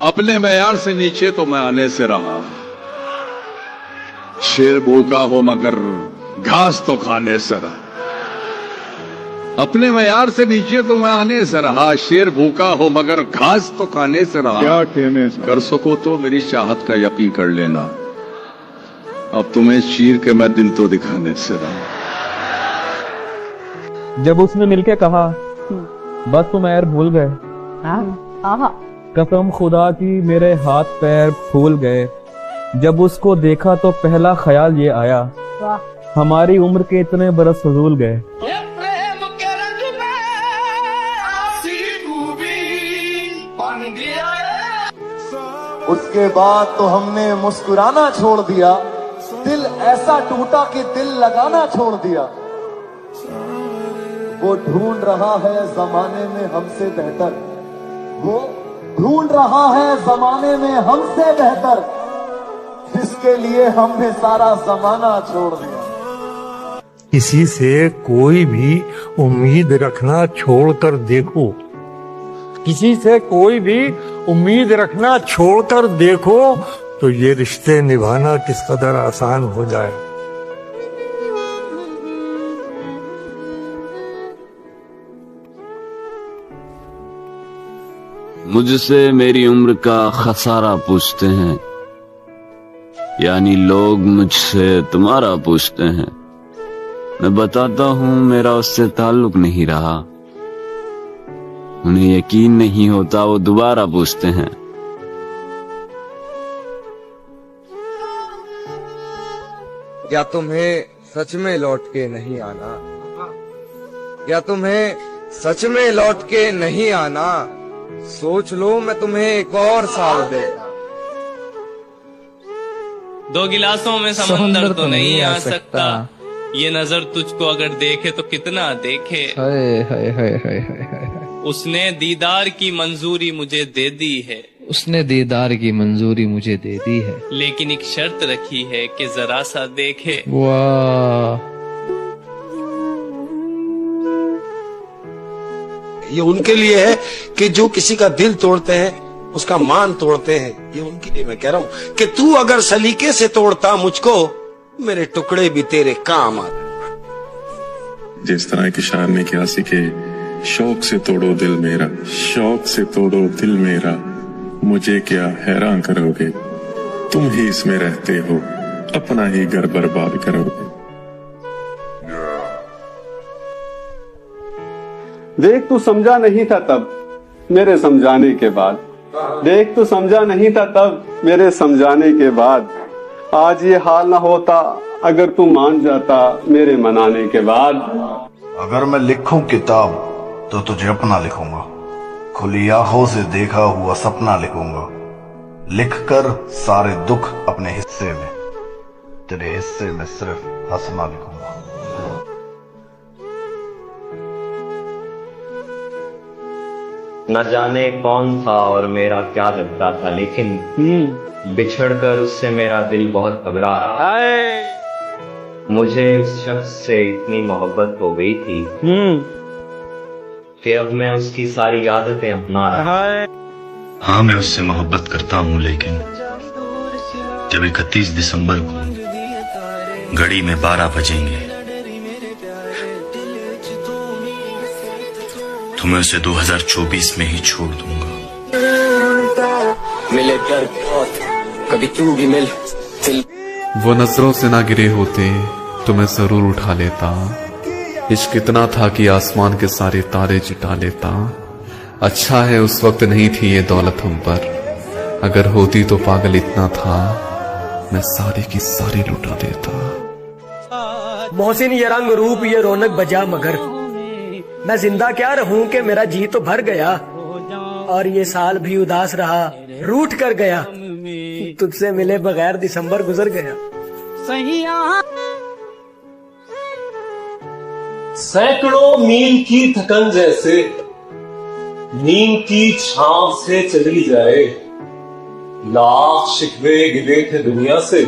अपने मेयार से नीचे तो मैं आने से रहा। शेर भूखा हो मगर घास तो खाने से रहा। अपने मेयार से नीचे तो मैं आने से रहा। शेर भूखा हो मगर घास तो खाने से रहा। क्या कहने से? कर सको तो मेरी चाहत का यकीन कर लेना। अब तुम्हें चीर के मैं दिन तो दिखाने से रहा। जब उसने मिलके कहा बस तुम यार भूल गए, कसम खुदा की मेरे हाथ पैर फूल गए। जब उसको देखा तो पहला ख्याल ये आया, हमारी उम्र के इतने बरस फजूल गए। उसके बाद तो हमने मुस्कुराना छोड़ दिया। दिल ऐसा टूटा कि दिल लगाना छोड़ दिया। वो ढूंढ रहा है जमाने में हमसे बेहतर। वो ढूंढ रहा है जमाने में हमसे बेहतर, जिसके लिए हमने सारा जमाना छोड़ दिया। किसी से कोई भी उम्मीद रखना छोड़कर देखो। किसी से कोई भी उम्मीद रखना छोड़कर देखो तो ये रिश्ते निभाना किस कदर आसान हो जाए। मुझसे मेरी उम्र का खसारा पूछते हैं, यानी लोग मुझसे तुम्हारा पूछते हैं। मैं बताता हूँ मेरा उससे ताल्लुक नहीं रहा। उन्हें यकीन नहीं होता, वो दोबारा पूछते हैं। क्या तुम्हें सच में लौट के नहीं आना? क्या तुम्हें सच में लौट के नहीं आना? सोच लो मैं तुम्हें एक और साल दे। दो गिलासों में समंदर तो नहीं आ सकता। ये नजर तुझको अगर देखे तो कितना देखे। हाय हाय हाय हाय हाय। उसने दीदार की मंजूरी मुझे दे दी है। उसने दीदार की मंजूरी मुझे दे दी है, लेकिन एक शर्त रखी है कि जरा सा देखे। वाह। ये उनके लिए है कि जो किसी का दिल तोड़ते हैं उसका मान तोड़ते हैं। ये उनके लिए मैं कह रहा हूं कि तू अगर सलीके से तोड़ता मुझको, मेरे टुकड़े भी तेरे काम आते। जिस तरह के शायर ने किया सी के शौक से तोड़ो दिल मेरा, शौक से तोड़ो दिल मेरा, मुझे क्या हैरान करोगे, तुम ही इसमें रहते हो, अपना ही घर बर्बाद करोगे। देख तू समझा नहीं था तब मेरे समझाने के बाद। देख तू समझा नहीं था तब मेरे समझाने के बाद। आज ये हाल ना होता अगर तू मान जाता मेरे मनाने के बाद। अगर मैं लिखूं किताब तो तुझे अपना लिखूंगा, खुली आंखों से देखा हुआ सपना लिखूंगा। लिखकर सारे दुख अपने हिस्से में, तेरे हिस्से में सिर्फ हंसना लिखूंगा। न जाने कौन था और मेरा क्या लगता था, लेकिन बिछड़कर उससे मेरा दिल बहुत घबरा रहा। मुझे उस शख्स से इतनी मोहब्बत हो गई थी कि अब मैं उसकी सारी आदतें अपना रहा। हाँ मैं उससे मोहब्बत करता हूँ, लेकिन जब 31 दिसंबर को घड़ी में 12 बजेंगे तो मैं उसे 2024 में ही छोड़ दूंगा। मिले प्यार कभी तू भी मिल। वो नजरों से ना गिरे होते तो मैं जरूर उठा लेता। इश्क इतना था कि आसमान के सारे तारे जुटा लेता। अच्छा है उस वक्त नहीं थी ये दौलत हम पर, अगर होती तो पागल इतना था मैं सारी की सारी लुटा देता। मोहसिन ये रंग रूप ये रौनक बजा, मगर मैं जिंदा क्या रहूं कि मेरा जी तो भर गया और ये साल भी उदास रहा, रूठ कर गया। तुझसे मिले बगैर दिसंबर गुजर गया। सैकड़ों मील की थकन जैसे नींद की छांव से चली जाए, लाख शिकवे गिले थे दुनिया से,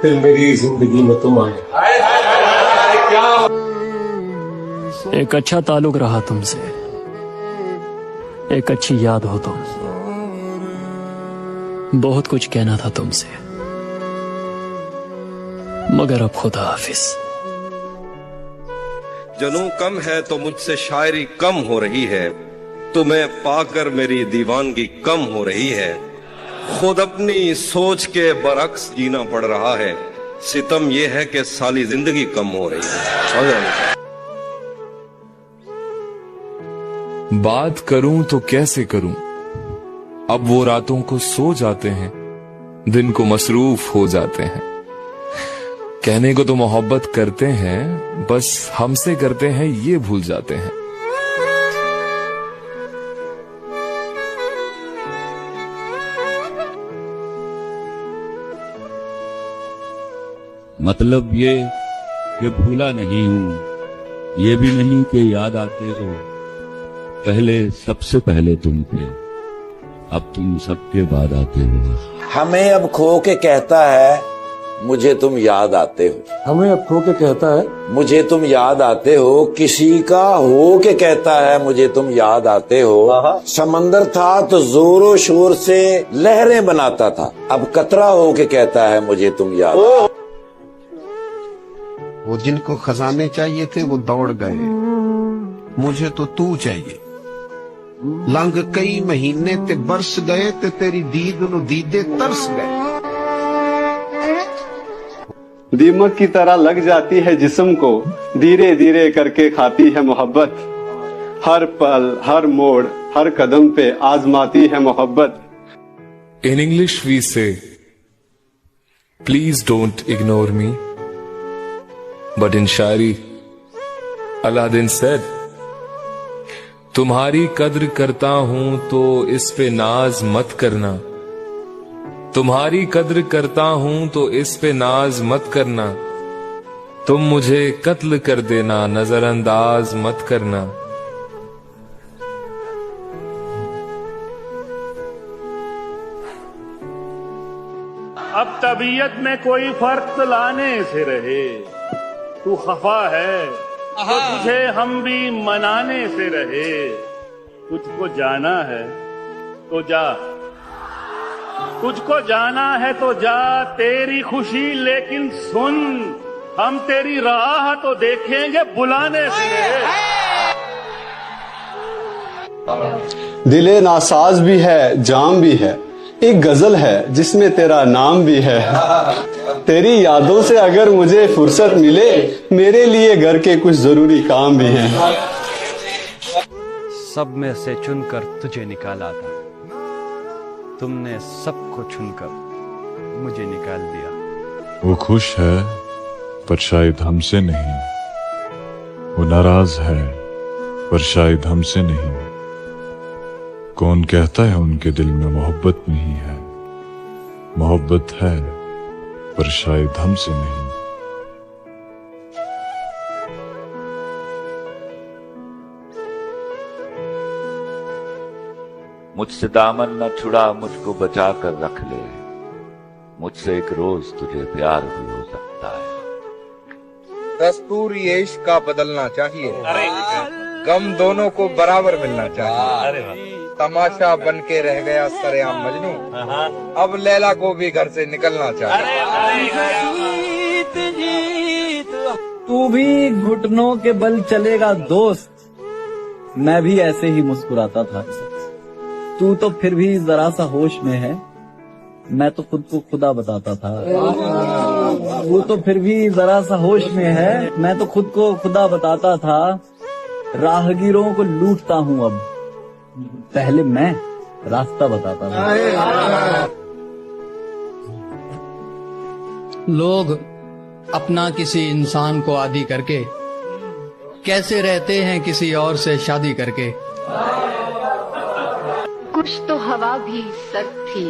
फिर मेरी जिंदगी में तुम आए। एक अच्छा ताल्लुक रहा तुमसे, एक अच्छी याद हो तुम। बहुत कुछ कहना था तुमसे, मगर अब खुदा हाफिज। जनू कम है तो मुझसे शायरी कम हो रही है, तुम्हें पाकर मेरी दीवानगी कम हो रही है। खुद अपनी सोच के बरक्स जीना पड़ रहा है, सितम यह है कि साली जिंदगी कम हो रही है। बात करूं तो कैसे करूं, अब वो रातों को सो जाते हैं, दिन को मसरूफ हो जाते हैं। कहने को तो मोहब्बत करते हैं, बस हमसे करते हैं ये भूल जाते हैं। मतलब ये कि भूला नहीं हूं, ये भी नहीं कि याद आते हो। पहले सबसे पहले तुम थे, अब तुम सबके बाद आते हो। हमें अब खो के कहता है मुझे तुम याद आते हो। हमें अब खो के कहता है मुझे तुम याद आते हो। किसी का हो के कहता है मुझे तुम याद आते हो। समंदर था तो जोरों शोर से लहरें बनाता था, अब कतरा हो के कहता है मुझे तुम याद। वो जिनको खजाने चाहिए थे वो दौड़ गए, मुझे तो तू चाहिए। लंघ कई महीने ते बरस गए ते तेरी दीद नु दीदे तरस गए। दीमक की तरह लग जाती है जिस्म को, धीरे धीरे करके खाती है मोहब्बत। हर पल हर मोड़ हर कदम पे आजमाती है मोहब्बत। In English we say, please don't ignore me. But in Shayari Aladdin said, तुम्हारी कद्र करता हूं तो इस पे नाज मत करना। तुम्हारी कद्र करता हूं तो इस पे नाज मत करना। तुम मुझे कत्ल कर देना, नजरअंदाज मत करना। अब तबीयत में कोई फर्क लाने से रहे, तू खफा है तो तुझे हम भी मनाने से रहे। तुझको जाना है तो जा, तुझको जाना है तो जा, तेरी खुशी लेकिन सुन, हम तेरी राह तो देखेंगे बुलाने से रहे। दिले नासाज भी है जाम भी है, एक गजल है जिसमें तेरा नाम भी है। तेरी यादों से अगर मुझे फुर्सत मिले, मेरे लिए घर के कुछ जरूरी काम भी हैं। सब में से चुनकर तुझे निकाला था, तुमने सबको चुनकर मुझे निकाल दिया। वो खुश है पर शायद हमसे नहीं, वो नाराज है पर शायद हमसे नहीं। कौन कहता है उनके दिल में मोहब्बत नहीं है, मोहब्बत है पर शायद हमसे नहीं। मुझसे दामन न छुड़ा, मुझको बचा कर रख ले, मुझसे एक रोज तुझे प्यार भी हो सकता है। दस्तूर ये इश्क का बदलना चाहिए, गम दोनों को बराबर मिलना चाहिए। तमाशा बन के रह गया सरेआम मजनू, अब लैला को भी घर से निकलना चाहिए। तू भी घुटनों के बल चलेगा दोस्त, मैं भी ऐसे ही मुस्कुराता था। तू तो फिर भी जरा सा होश में है, मैं तो खुद को खुदा बताता था। तू तो फिर भी जरा सा होश में है, मैं तो खुद को खुदा बताता था। राहगीरों को लूटता हूँ अब, पहले मैं रास्ता बताता था। लोग अपना किसी इंसान को आदी करके कैसे रहते हैं किसी और से शादी करके। कुछ तो हवा भी सर्द थी,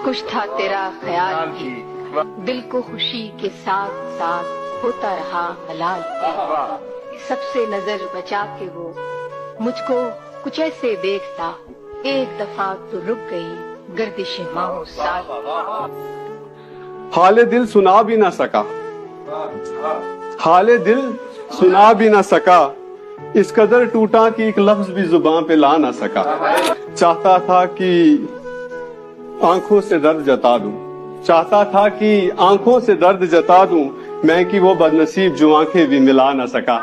कुछ था तेरा ख्याल भी, दिल को खुशी के साथ साथ होता रहा हलाल। सबसे नजर बचा के वो मुझको कुछ ऐसे देखता, एक दफा तो रुक गई गर्दिश माओ साल। हाले दिल सुना भी ना सका, हाले दिल सुना भी ना सका, इस कदर टूटा कि एक लफ्ज भी जुबान पे ला ना सका। चाहता था कि आंखों से दर्द जता दूं, चाहता था कि आंखों से दर्द जता दूं मैं कि वो बदनसीब जो आंखें भी मिला न सका।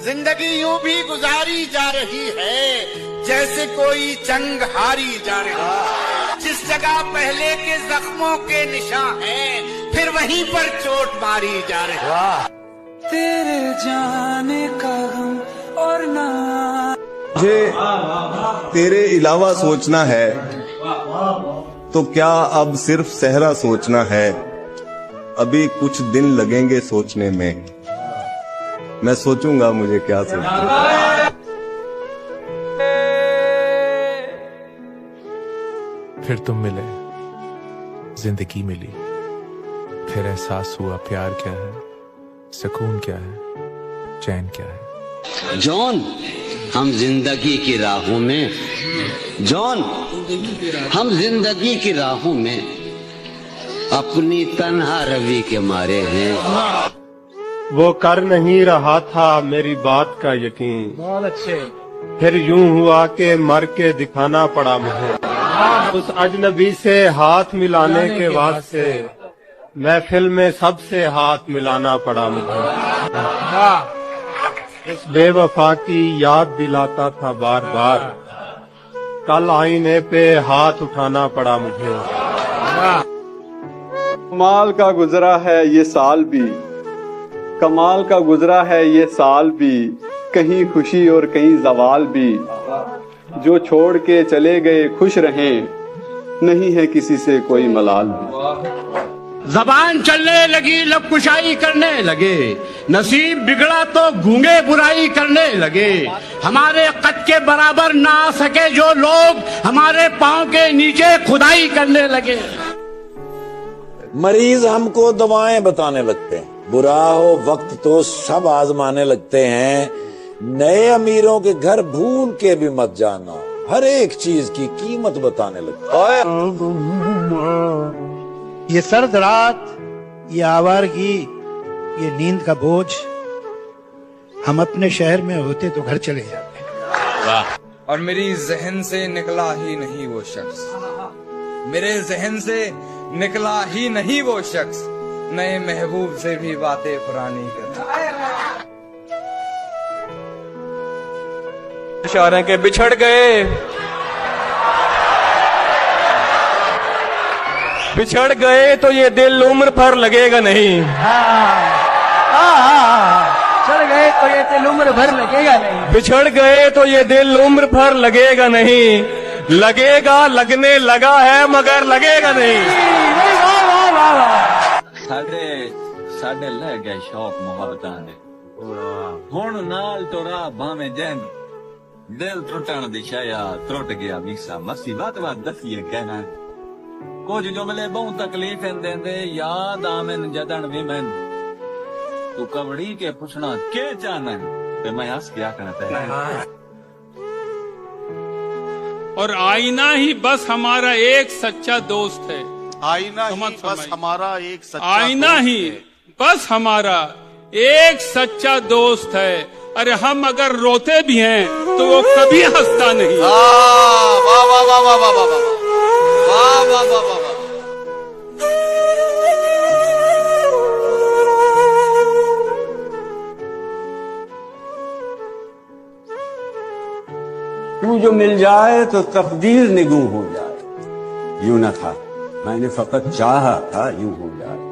जिंदगी यूं भी गुजारी जा रही है जैसे कोई जंग हारी जा रही है। जिस जगह पहले के जख्मों के निशान हैं, फिर वहीं पर चोट मारी जा रही है। तेरे जाने का गम और ना मुझे तेरे अलावा सोचना है तो क्या अब सिर्फ सहरा सोचना है। अभी कुछ दिन लगेंगे सोचने में, मैं सोचूंगा मुझे क्या सोचना। फिर तुम मिले, जिंदगी मिली, फिर एहसास हुआ प्यार क्या है, सुकून क्या है, चैन क्या है। जॉन हम जिंदगी की राहों में, जॉन हम जिंदगी की राहों में अपनी तन्हा रवि के मारे हैं। वो कर नहीं रहा था मेरी बात का यकीन, बहुत अच्छे। फिर यूं हुआ कि मर के दिखाना पड़ा मुझे। उस अजनबी से हाथ मिलाने के बाद से महफिल में सबसे हाथ मिलाना पड़ा मुझे। इस बेवफा की याद दिलाता था बार बार, कल आईने पे हाथ उठाना पड़ा मुझे। कमाल का गुजरा है ये साल भी, कमाल का गुजरा है ये साल भी, कहीं खुशी और कहीं जवाल भी। जो छोड़ के चले गए खुश रहें, नहीं है किसी से कोई मलाल भी। जबान चलने लगी लब कुशाई करने लगे, नसीब बिगड़ा तो गूंगे बुराई करने लगे। हमारे कद के बराबर ना आ सके जो लोग, हमारे पांव के नीचे खुदाई करने लगे। मरीज हमको दवाएं बताने लगते हैं, बुरा हो वक्त तो सब आजमाने लगते हैं। नए अमीरों के घर भूल के भी मत जाना, हर एक चीज की कीमत बताने लगते हैं। ये सर्द रात, ये आवारगी, ये नींद का बोझ, हम अपने शहर में होते तो घर चले जाते। और मेरी जहन से निकला ही नहीं वो शख्स, मेरे जहन से निकला ही नहीं वो शख्स, नए महबूब से भी बातें पुरानी करता। इशारे के बिछड़ गए, बिछड़ गए तो ये दिल उम्र भर लगेगा नहीं। चल गए तो ये दिल उम्र भर लगेगा नहीं। बिछड़ गए तो ये दिल उम्र भर लगेगा नहीं, लगेगा लगने लगा है मगर लगेगा नहीं। साडे लह गए शौक मोहब्बतां दे, हुण नाल टुरा भाਵੇਂ जैन दिल टुटण दी शाया टुट गया मीसा मसी बात दसिए कहना कुछ जुमले बहु तकलीफ देंदे याद आमेन जदन भी मैन तू कवड़ी के पुछना के चाहना ते मैं हंस क्या कहता है। और आईना ही बस हमारा एक सच्चा दोस्त है, आईना ही बस हमारा एक सच्चा आईना ही बस हमारा एक सच्चा दोस्त है। अरे हम अगर रोते भी हैं तो वो कभी हंसता नहीं। वाह वाह वाह वाह वाह वाह वाह वाह वाह वाह वाह। तू जो मिल जाए तो तकदीर निगूं हो जाए, यूं न था मैंने फकत चाहा था यूं हो जाए।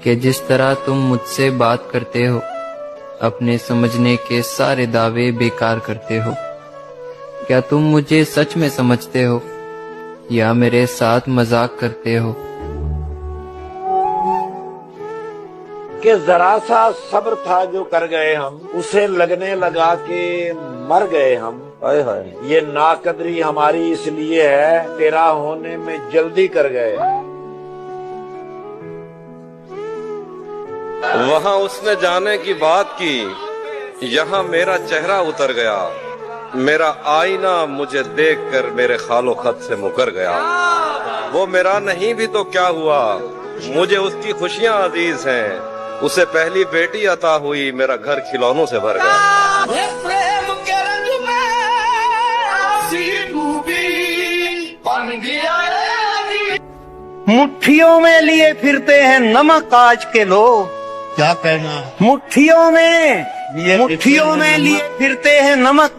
कि जिस तरह तुम मुझसे बात करते हो, अपने समझने के सारे दावे बेकार करते हो। क्या तुम मुझे सच में समझते हो या मेरे साथ मजाक करते हो? कि जरा सा सब्र था जो कर गए हम, उसे लगने लगा कि मर गए हम। ये नाकदरी हमारी इसलिए है, तेरा होने में जल्दी कर गए। वहाँ उसने जाने की बात की, यहाँ मेरा चेहरा उतर गया। मेरा आईना मुझे देखकर मेरे खालो खत से मुकर गया। वो मेरा नहीं भी तो क्या हुआ, मुझे उसकी खुशियाँ अजीज हैं। उसे पहली बेटी अता हुई, मेरा घर खिलौनों से भर गया। प्रेम के रंग में आंसू मुट्ठियों में लिए फिरते हैं नमक आज के लोग। क्या कहना? मुट्ठियों में लिए फिरते हैं नमक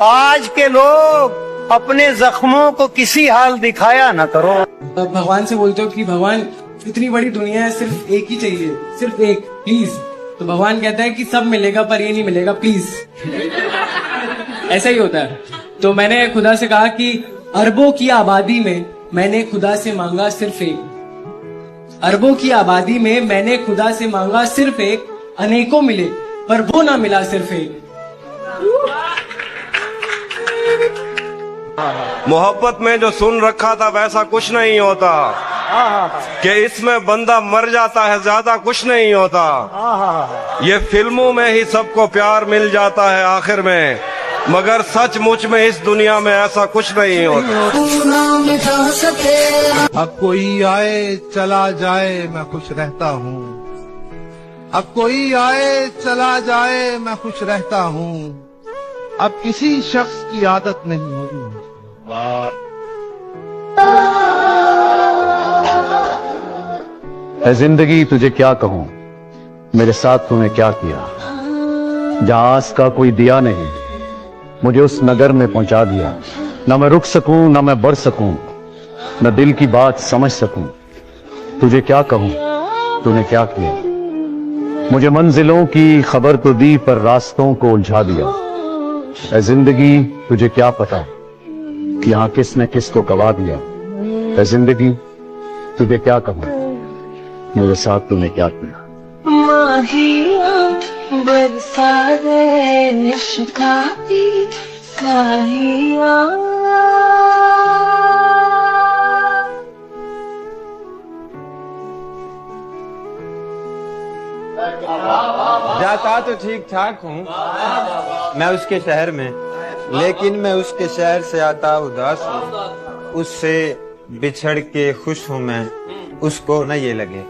आज के लोग। अपने जख्मों को किसी हाल दिखाया न करो। भगवान से बोलते हो कि भगवान इतनी बड़ी दुनिया है, सिर्फ एक ही चाहिए, सिर्फ एक, प्लीज। तो भगवान कहता है कि सब मिलेगा पर ये नहीं मिलेगा, प्लीज। ऐसा ही होता है। तो मैंने खुदा से कहा कि अरबों की आबादी में मैंने खुदा से मांगा सिर्फ एक। अरबों की आबादी में मैंने खुदा से मांगा सिर्फ एक, अनेकों मिले पर वो ना मिला सिर्फ एक। मोहब्बत में जो सुन रखा था वैसा कुछ नहीं होता, कि इसमें बंदा मर जाता है, ज्यादा कुछ नहीं होता। ये फिल्मों में ही सबको प्यार मिल जाता है आखिर में, मगर सचमुच में इस दुनिया में ऐसा कुछ नहीं होता। अब कोई आए चला जाए मैं खुश रहता हूँ, अब कोई आए चला जाए मैं खुश रहता हूँ, अब किसी शख्स की आदत नहीं होगी। जिंदगी तुझे क्या कहूँ, मेरे साथ तूने क्या किया। जहाँ आस का कोई दिया नहीं, मुझे उस नगर में पहुंचा दिया। न मैं रुक सकूं, न मैं बढ़ सकूं, न दिल की बात समझ सकूं। तुझे क्या कहूं, तूने क्या किया। मुझे मंजिलों की खबर तो दी पर रास्तों को उलझा दिया। ऐ जिंदगी तुझे क्या पता कि यहाँ किसने किसको गवा दिया। ऐ जिंदगी तुझे क्या कहूं, मेरे साथ तूने क्या किया। बरसा दे निष्काती साहिया। जाता तो ठीक ठाक हूँ मैं उसके शहर में, लेकिन मैं उसके शहर से आता उदास हूँ। उससे बिछड़ के खुश हूँ मैं, उसको न ये लगे।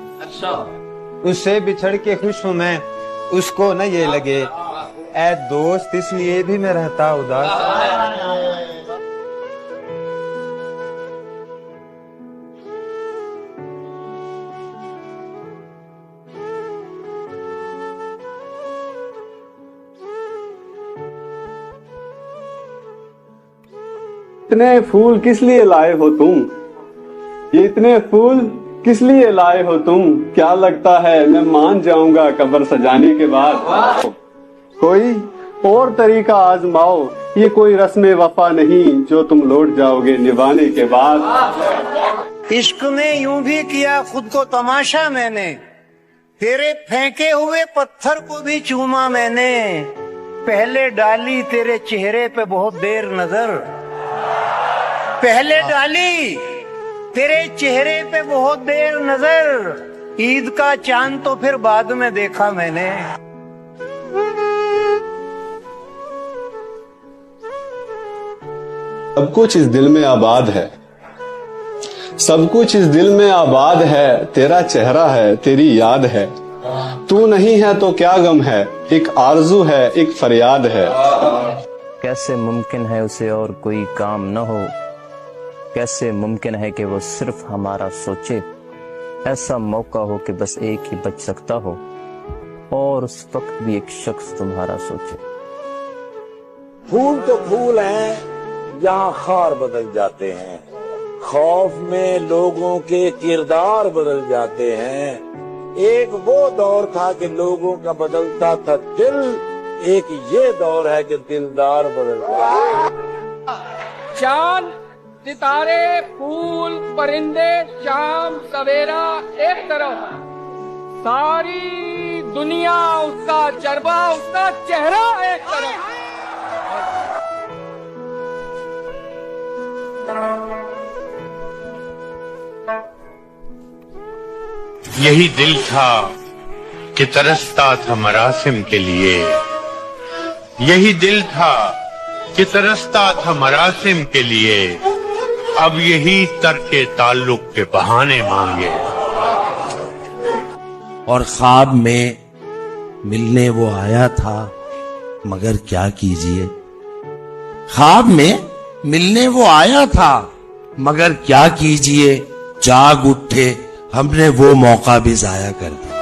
उससे बिछड़ के खुश हूँ मैं, उसको न ये लगे। ऐ दोस्त इसलिए भी मैं रहता उदास। इतने फूल किस लिए लाए हो तुम, ये इतने फूल किस लिए लाए हो तुम। क्या लगता है मैं मान जाऊंगा कब्र सजाने के बाद। कोई और तरीका आजमाओ, ये कोई रस्म वफा नहीं जो तुम लौट जाओगे निभाने के बाद। इश्क में यूं भी किया खुद को तमाशा मैंने, तेरे फेंके हुए पत्थर को भी चूमा मैंने। पहले डाली तेरे चेहरे पे बहुत देर नजर, पहले डाली तेरे चेहरे पे बहुत देर नजर। ईद का चांद तो फिर बाद में देखा मैंने। सब कुछ इस दिल में आबाद है, सब कुछ इस दिल में आबाद है। तेरा चेहरा है, तेरी याद है। तू नहीं है तो क्या गम है, एक आरजू है, एक फरियाद है। कैसे मुमकिन है उसे और कोई काम न हो, कैसे मुमकिन है कि वो सिर्फ हमारा सोचे। ऐसा मौका हो कि बस एक ही बच सकता हो, और उस वक्त भी एक शख्स तुम्हारा सोचे। फूल तो फूल हैं जहाँ खार बदल जाते हैं, खौफ में लोगों के किरदार बदल जाते हैं। एक वो दौर था कि लोगों का बदलता था दिल, एक ये दौर है कि दिलदार बदल जाते। चांद, सितारे, फूल, परिंदे, शाम सवेरा एक तरफ, सारी दुनिया उसका जरबा, उसका चेहरा एक तरफ। यही दिल था कि तरसता था मरासिम के लिए, यही दिल था कि तरसता था मरासिम के लिए। अब यही तरके ताल्लुक के बहाने मांगे। और ख्वाब में मिलने वो आया था, मगर क्या कीजिए। ख्वाब में मिलने वो आया था, मगर क्या कीजिए। जाग उठे, हमने वो मौका भी जाया कर दिया।